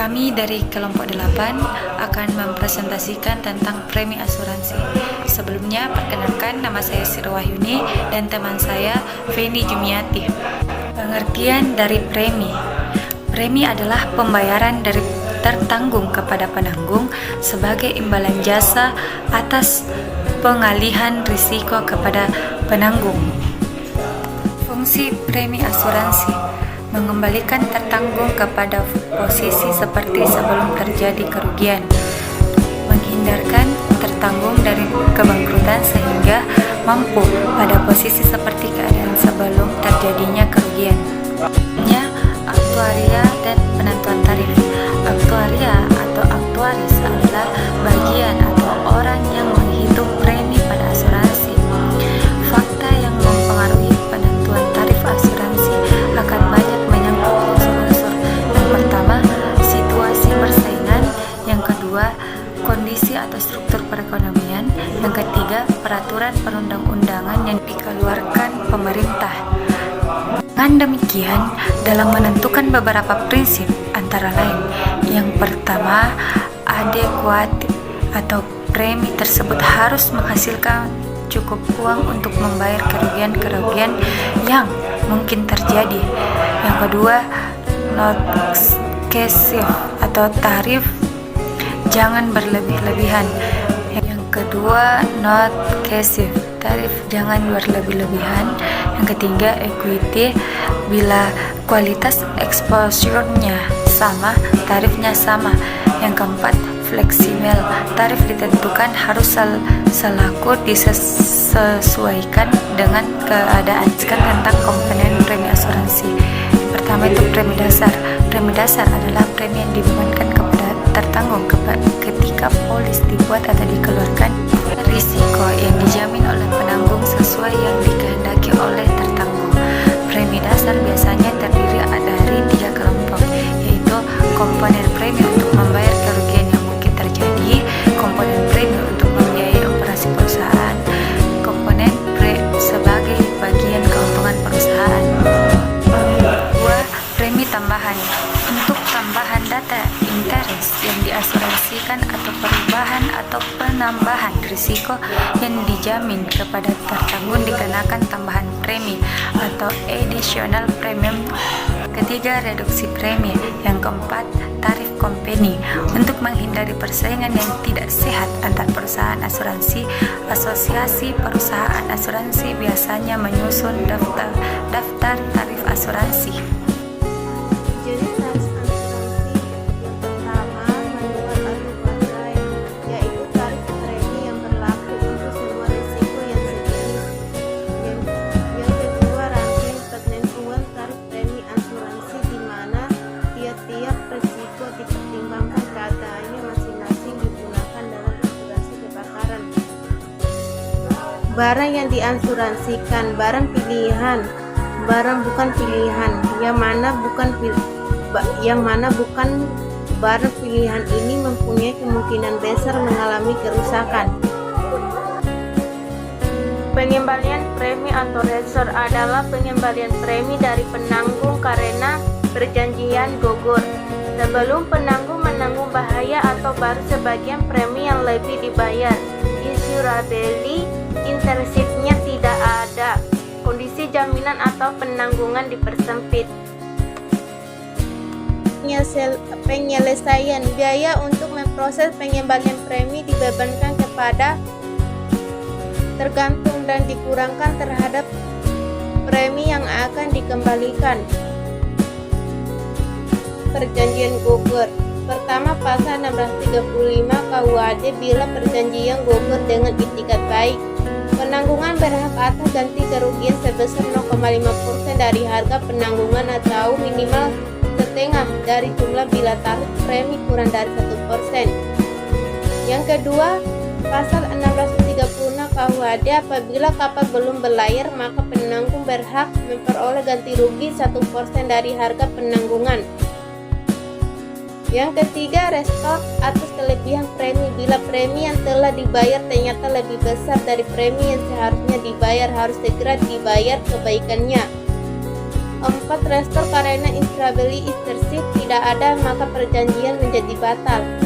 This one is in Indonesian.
Kami dari kelompok 8 akan mempresentasikan tentang premi asuransi. Sebelumnya, perkenalkan nama saya Sri Wahyuni dan teman saya Feni Jumiati. Pengertian dari premi. Premi adalah pembayaran dari tertanggung kepada penanggung sebagai imbalan jasa atas pengalihan risiko kepada penanggung. Fungsi premi asuransi mengembalikan tertanggung kepada posisi seperti sebelum terjadi kerugian, menghindarkan tertanggung dari kebangkrutan sehingga mampu pada posisi seperti keadaan sebelum terjadinya kerugian. Aktuaria dan penentuan tarif. Aktuaria atau aktuaris adalah bagian atau orang yang menghitung premi pada asuransi. Fakta yang mempengaruhi penentuan tarif asuransi akan banyak menyangkut unsur-unsur. Yang pertama, situasi persaingan. Yang kedua, kondisi atau struktur perekonomian. Yang ketiga, peraturan perundang-undangan yang dikeluarkan pemerintah. Dengan demikian, dalam menentukan beberapa prinsip antara lain, yang pertama, adekuatif atau premi tersebut harus menghasilkan cukup uang untuk membayar kerugian-kerugian yang mungkin terjadi. Yang kedua, not excessive atau tarif jangan berlebih-lebihan. Yang kedua, not excessive, tarif jangan berlebih-lebihan. Yang ketiga, equity, bila kualitas exposure-nya sama, tarifnya sama. Yang keempat, fleksibel, tarif ditentukan harus selaku disesuaikan dengan keadaan. Sekarang tentang komponen premi asuransi. Yang pertama itu premi dasar. Premi dasar adalah premi yang dibebankan kepada tertanggung ketika polis dibuat atau dikeluarkan. Risiko yang dijamin oleh penanggung sesuai yang dikehendaki oleh tertanggung. Premi dasar biasanya terdiri dari 3 kelompok, yaitu komponen premi untuk membayar kerugian yang mungkin terjadi, komponen premi untuk membiayai operasi perusahaan, komponen sebagai bagian keuntungan perusahaan. 2. Premi tambahan. Untuk tambahan data interest yang diasuransikan atau perubahan atau penambahan risiko yang dijamin kepada tertanggung dikenakan tambahan premi atau additional premium. Ketiga, reduksi premi. Yang keempat, tarif company. Untuk menghindari persaingan yang tidak sehat antar perusahaan asuransi, asosiasi perusahaan asuransi biasanya menyusun daftar tarif asuransi. Barang yang diasuransikan, barang pilihan, barang bukan pilihan, yang mana bukan barang pilihan ini mempunyai kemungkinan besar mengalami kerusakan. Pengembalian premi atau resort adalah pengembalian premi dari penanggung karena perjanjian gugur. Sebelum penanggung menanggung bahaya atau baru sebagian premi yang lebih dibayar. Insurability interestnya tidak ada. Kondisi jaminan atau penanggungan dipersempit. Penyelesaian biaya untuk memproses pengembalian premi dibebankan kepada tergantung dan dikurangkan terhadap premi yang akan dikembalikan. Perjanjian gugur. Pertama, pasal 635 KUHD bila perjanjian gugur dengan itikat baik. Penanggungan berhak atas ganti kerugian sebesar 0,5% dari harga penanggungan atau minimal setengah dari jumlah bila tarif premi kurang dari 1%. Yang kedua, pasal 636 KUHD apabila kapal belum berlayar maka penanggung berhak memperoleh ganti rugi 1% dari harga penanggungan. Yang ketiga, restore atas kelebihan premi bila premi yang telah dibayar ternyata lebih besar dari premi yang seharusnya dibayar, harus segera dibayar kebaikannya. 4. Restore karena insurability is tidak ada maka perjanjian menjadi batal.